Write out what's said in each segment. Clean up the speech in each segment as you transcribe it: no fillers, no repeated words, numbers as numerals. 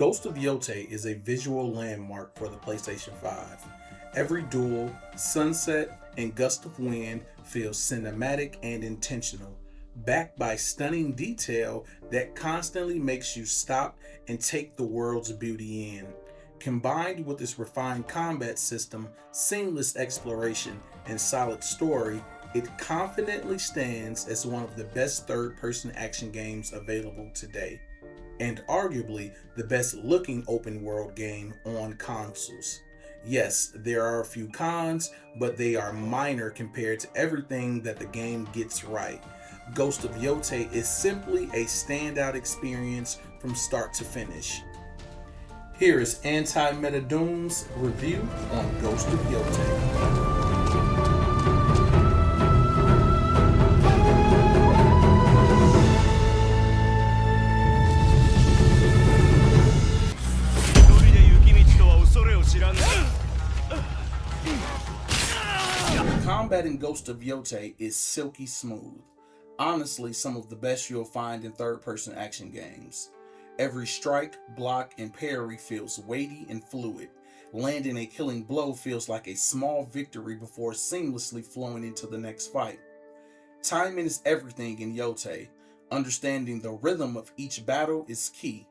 Ghost of Yotei is a visual landmark for the PlayStation 5. Every duel, sunset, and gust of wind feels cinematic and intentional, backed by stunning detail that constantly makes you stop and take the world's beauty in. Combined with its refined combat system, seamless exploration, and solid story, it confidently stands as one of the best third person action games available today, and arguably the best looking open world game on consoles. Yes, there are a few cons, but they are minor compared to everything that the game gets right. Ghost of Yotei is simply a standout experience from start to finish. Here is Anti-Meta Doom's review on Ghost of Yotei. The combat in Ghost of Yotei is silky smooth. Honestly, some of the best you'll find in third-person action games. Every strike, block, and parry feels weighty and fluid. Landing a killing blow feels like a small victory before seamlessly flowing into the next fight. Timing is everything in Yotei. Understanding the rhythm of each battle is key.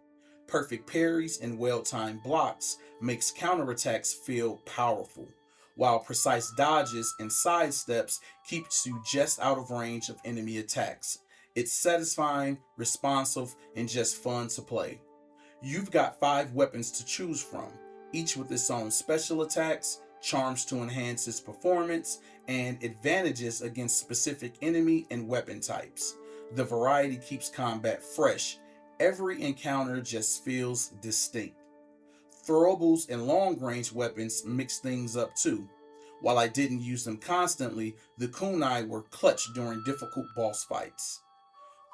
Perfect parries and well-timed blocks makes counterattacks feel powerful, while precise dodges and sidesteps keeps you just out of range of enemy attacks. It's satisfying, responsive, and just fun to play. You've got 5 weapons to choose from, each with its own special attacks, charms to enhance its performance, and advantages against specific enemy and weapon types. The variety keeps combat fresh. Every encounter just feels distinct. Throwables and long-range weapons mix things up too. While I didn't use them constantly, the kunai were clutch during difficult boss fights.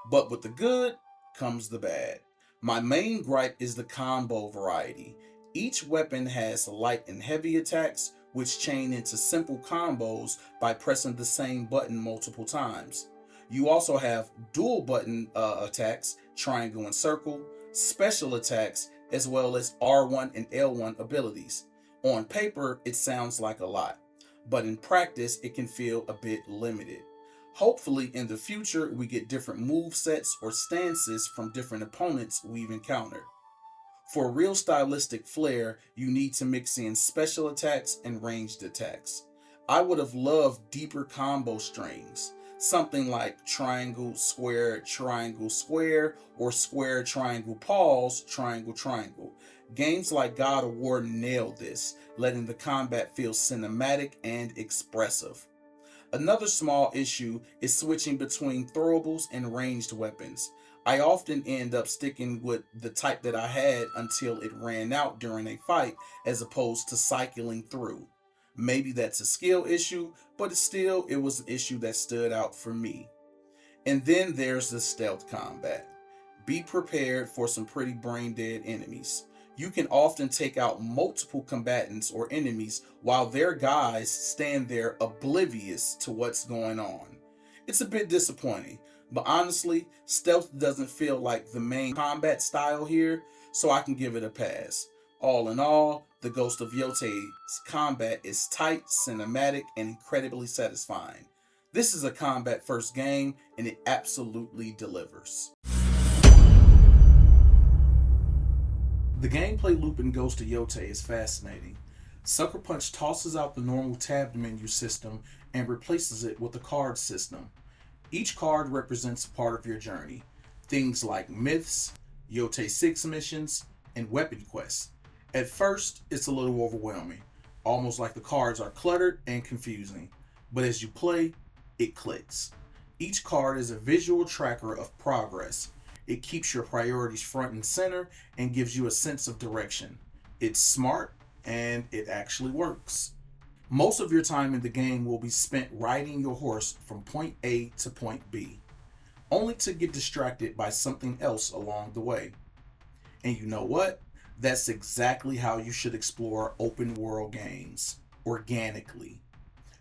But with the good comes the bad. My main gripe is the combo variety. Each weapon has light and heavy attacks, which chain into simple combos by pressing the same button multiple times. You also have dual button attacks, triangle and circle, special attacks, as well as R1 and L1 abilities. On paper, it sounds like a lot, but in practice, it can feel a bit limited. Hopefully, in the future, we get different move sets or stances from different opponents we've encountered. For real stylistic flair, you need to mix in special attacks and ranged attacks. I would have loved deeper combo strings, something like triangle, square, or square, triangle, pause, triangle, triangle. Games like God of War nailed this, letting the combat feel cinematic and expressive. Another small issue is switching between throwables and ranged weapons. I often end up sticking with the type that I had until it ran out during a fight, as opposed to cycling through. Maybe that's a skill issue, but it was an issue that stood out for me. And then there's the stealth combat. Be prepared for some pretty brain dead enemies. You can often take out multiple combatants or enemies while their guys stand there oblivious to what's going on. It's a bit disappointing, but honestly, stealth doesn't feel like the main combat style here, so I can give it a pass. All in all, the Ghost of Yotei's combat is tight, cinematic, and incredibly satisfying. This is a combat first game, and it absolutely delivers. The gameplay loop in Ghost of Yotei is fascinating. Sucker Punch tosses out the normal tabbed menu system and replaces it with a card system. Each card represents a part of your journey. Things like myths, Yotei 6 missions, and weapon quests. At first, it's a little overwhelming, almost like the cards are cluttered and confusing. But as you play, it clicks. Each card is a visual tracker of progress. It keeps your priorities front and center and gives you a sense of direction. It's smart and it actually works. Most of your time in the game will be spent riding your horse from point A to point B, only to get distracted by something else along the way. And you know what? That's exactly how you should explore open world games, organically.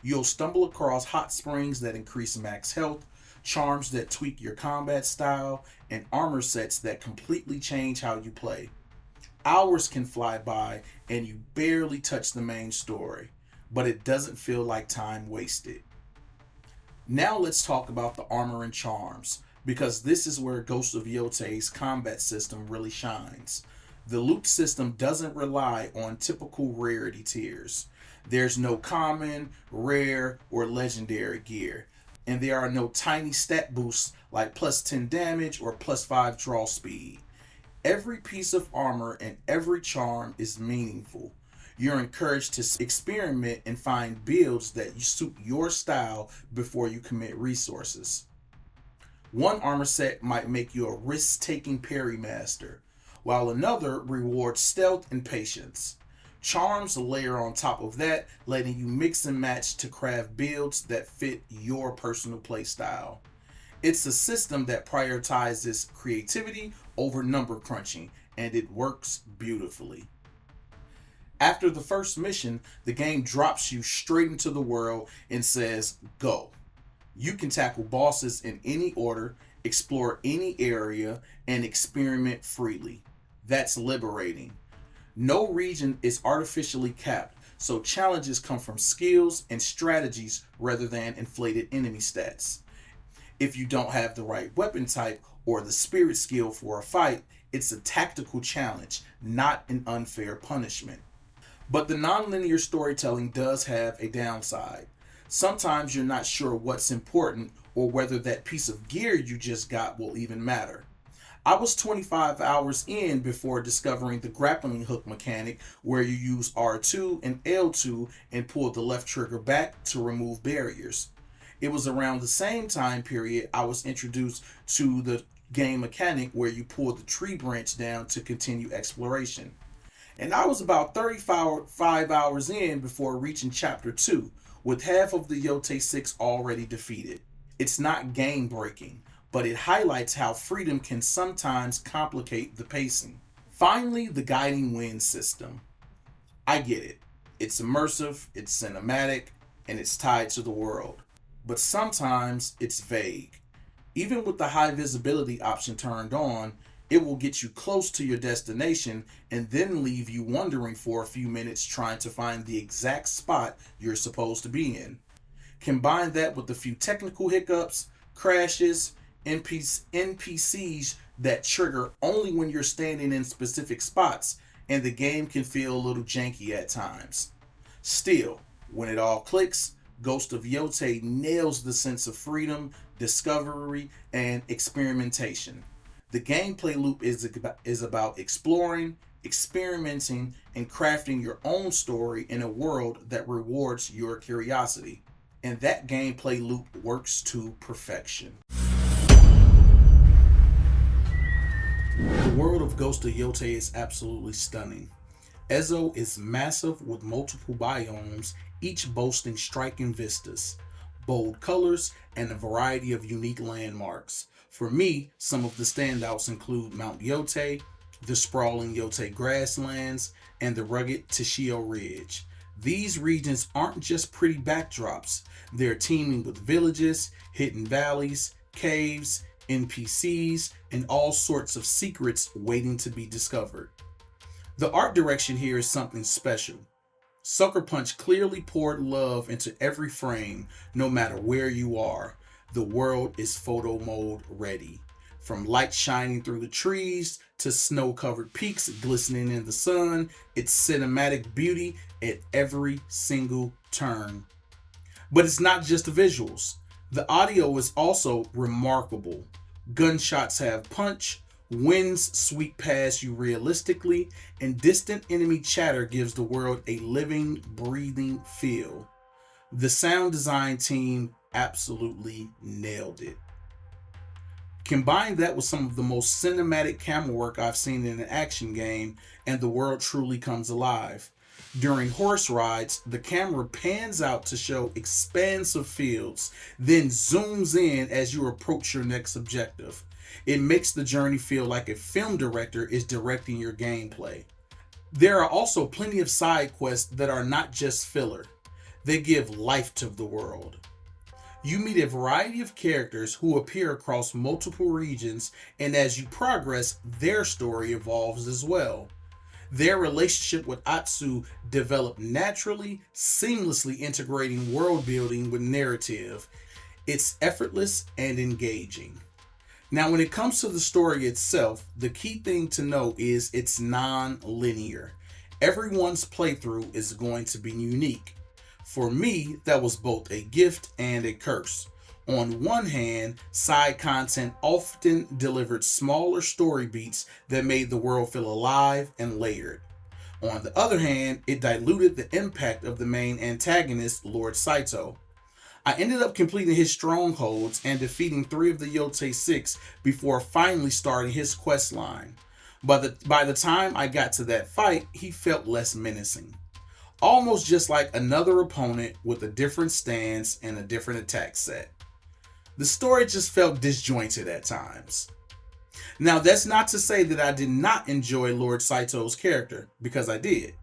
You'll stumble across hot springs that increase max health, charms that tweak your combat style, and armor sets that completely change how you play. Hours can fly by and you barely touch the main story, but it doesn't feel like time wasted. Now let's talk about the armor and charms, because this is where Ghost of Yotei's combat system really shines. The loot system doesn't rely on typical rarity tiers. There's no common, rare, or legendary gear, and there are no tiny stat boosts like plus 10 damage or plus 5 draw speed. Every piece of armor and every charm is meaningful. You're encouraged to experiment and find builds that suit your style before you commit resources. One armor set might make you a risk taking parry master, while another rewards stealth and patience. Charms layer on top of that, letting you mix and match to craft builds that fit your personal playstyle. It's a system that prioritizes creativity over number crunching, and it works beautifully. After the first mission, the game drops you straight into the world and says, go. You can tackle bosses in any order, explore any area, and experiment freely. That's liberating. No region is artificially capped, so challenges come from skills and strategies rather than inflated enemy stats. If you don't have the right weapon type or the spirit skill for a fight, it's a tactical challenge, not an unfair punishment. But the nonlinear storytelling does have a downside. Sometimes you're not sure what's important or whether that piece of gear you just got will even matter. I was 25 hours in before discovering the grappling hook mechanic where you use R2 and L2 and pull the left trigger back to remove barriers. It was around the same time period I was introduced to the game mechanic where you pull the tree branch down to continue exploration. And I was about 35 hours in before reaching chapter 2, with half of the Yotei 6 already defeated. It's not game breaking, but it highlights how freedom can sometimes complicate the pacing. Finally, the guiding wind system. I get it. It's immersive, it's cinematic, and it's tied to the world. But sometimes it's vague. Even with the high visibility option turned on, it will get you close to your destination and then leave you wandering for a few minutes trying to find the exact spot you're supposed to be in. Combine that with a few technical hiccups, crashes, NPCs that trigger only when you're standing in specific spots, and the game can feel a little janky at times. Still, when it all clicks, Ghost of Yotei nails the sense of freedom, discovery, and experimentation. The gameplay loop is about exploring, experimenting, and crafting your own story in a world that rewards your curiosity. And that gameplay loop works to perfection. The world of Ghost of Yotei is absolutely stunning. Ezo is massive with multiple biomes, each boasting striking vistas, bold colors, and a variety of unique landmarks. For me, some of the standouts include Mount Yotei, the sprawling Yotei grasslands, and the rugged Tishio Ridge. These regions aren't just pretty backdrops, they're teeming with villages, hidden valleys, caves, NPCs, and all sorts of secrets waiting to be discovered. The art direction here is something special. Sucker Punch clearly poured love into every frame, no matter where you are. The world is photo mode ready. From light shining through the trees to snow-covered peaks glistening in the sun, it's cinematic beauty at every single turn. But it's not just the visuals. The audio is also remarkable. Gunshots have punch, winds sweep past you realistically, and distant enemy chatter gives the world a living, breathing feel. The sound design team absolutely nailed it. Combine that with some of the most cinematic camera work I've seen in an action game, and the world truly comes alive. During horse rides, the camera pans out to show expansive fields, then zooms in as you approach your next objective. It makes the journey feel like a film director is directing your gameplay. There are also plenty of side quests that are not just filler. They give life to the world. You meet a variety of characters who appear across multiple regions, and as you progress, their story evolves as well. Their relationship with Atsu developed naturally, seamlessly integrating world building with narrative. It's effortless and engaging. Now, when it comes to the story itself, the key thing to know is it's non-linear. Everyone's playthrough is going to be unique. For me, that was both a gift and a curse. On one hand, side content often delivered smaller story beats that made the world feel alive and layered. On the other hand, it diluted the impact of the main antagonist, Lord Saito. I ended up completing his strongholds and defeating 3 of the Yotei 6 before finally starting his quest line. But by the time I got to that fight, he felt less menacing. Almost just like another opponent with a different stance and a different attack set. The story just felt disjointed at times. Now, that's not to say that I did not enjoy Lord Saito's character, because I did.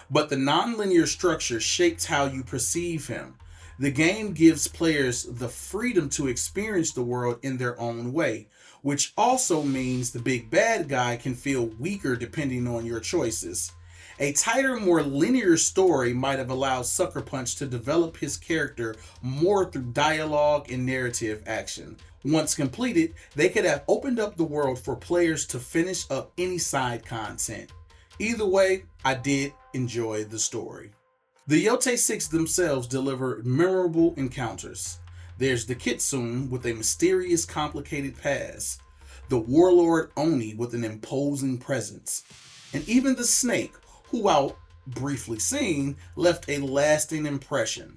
But the non-linear structure shapes how you perceive him. The game gives players the freedom to experience the world in their own way, which also means the big bad guy can feel weaker depending on your choices. A tighter, more linear story might have allowed Sucker Punch to develop his character more through dialogue and narrative action. Once completed, they could have opened up the world for players to finish up any side content. Either way, I did enjoy the story. The Yotei 6 themselves deliver memorable encounters. There's the Kitsune with a mysterious, complicated past, the Warlord Oni with an imposing presence, and even the Snake, who, while briefly seen, left a lasting impression.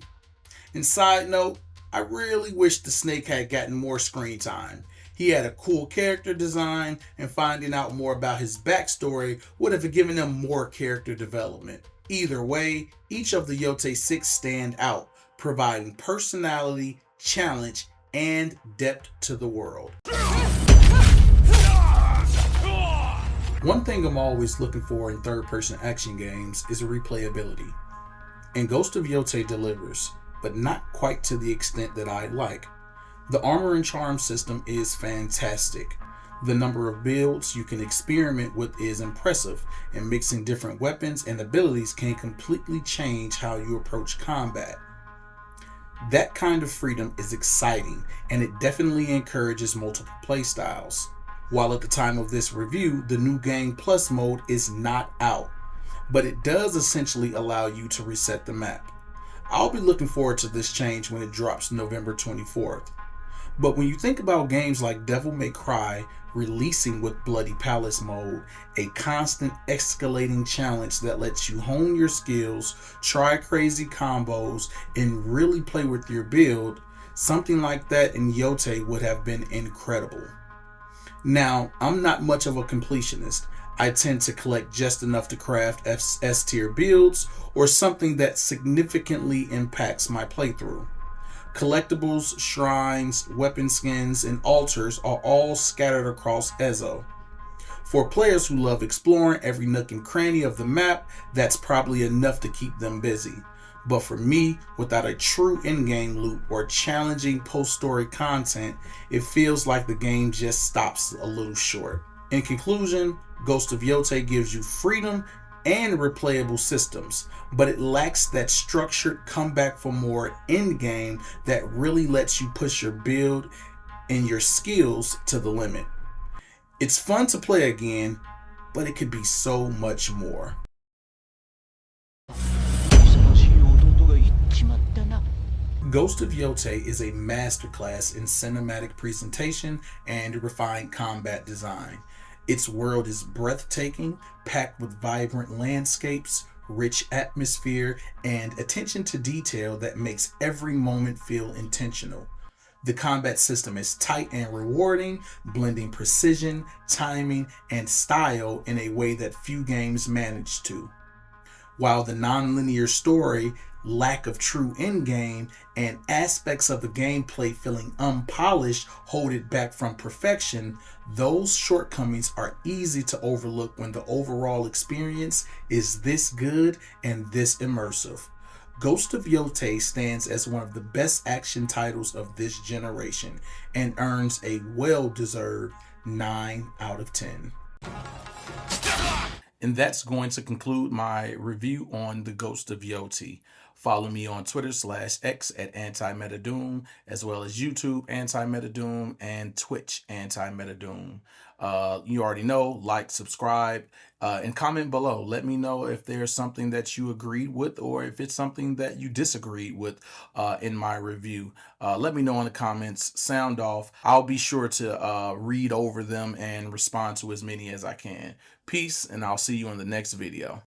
And side note, I really wish the Snake had gotten more screen time. He had a cool character design, and finding out more about his backstory would have given him more character development. Either way, each of the Yotei 6 stand out, providing personality, challenge, and depth to the world. One thing I'm always looking for in third-person action games is replayability. And Ghost of Yotei delivers, but not quite to the extent that I'd like. The armor and charm system is fantastic. The number of builds you can experiment with is impressive, and mixing different weapons and abilities can completely change how you approach combat. That kind of freedom is exciting, and it definitely encourages multiple playstyles. While at the time of this review, the new Game Plus mode is not out, but it does essentially allow you to reset the map. I'll be looking forward to this change when it drops November 24th. But when you think about games like Devil May Cry releasing with Bloody Palace mode, a constant escalating challenge that lets you hone your skills, try crazy combos, and really play with your build, something like that in Yotei would have been incredible. Now, I'm not much of a completionist. I tend to collect just enough to craft S-tier builds or something that significantly impacts my playthrough. Collectibles, shrines, weapon skins, and altars are all scattered across Ezo. For players who love exploring every nook and cranny of the map, that's probably enough to keep them busy. But for me, without a true in-game loop or challenging post-story content, it feels like the game just stops a little short. In conclusion, Ghost of Yotei gives you freedom and replayable systems, but it lacks that structured comeback for more in-game that really lets you push your build and your skills to the limit. It's fun to play again, but it could be so much more. Ghost of Yotei is a masterclass in cinematic presentation and refined combat design. Its world is breathtaking, packed with vibrant landscapes, rich atmosphere, and attention to detail that makes every moment feel intentional. The combat system is tight and rewarding, blending precision, timing, and style in a way that few games manage to. While the non-linear story, lack of true endgame, and aspects of the gameplay feeling unpolished hold it back from perfection, those shortcomings are easy to overlook when the overall experience is this good and this immersive. Ghost of Yotei stands as one of the best action titles of this generation and earns a well-deserved 9 out of 10. And that's going to conclude my review on the Ghost of Yotei. Follow me on Twitter/X at AntiMetaDoom, as well as YouTube AntiMetaDoom and Twitch AntiMetaDoom. You already know, like, subscribe, and comment below. Let me know if there's something that you agreed with or if it's something that you disagreed with in my review. Let me know in the comments. Sound off. I'll be sure to read over them and respond to as many as I can. Peace, and I'll see you in the next video.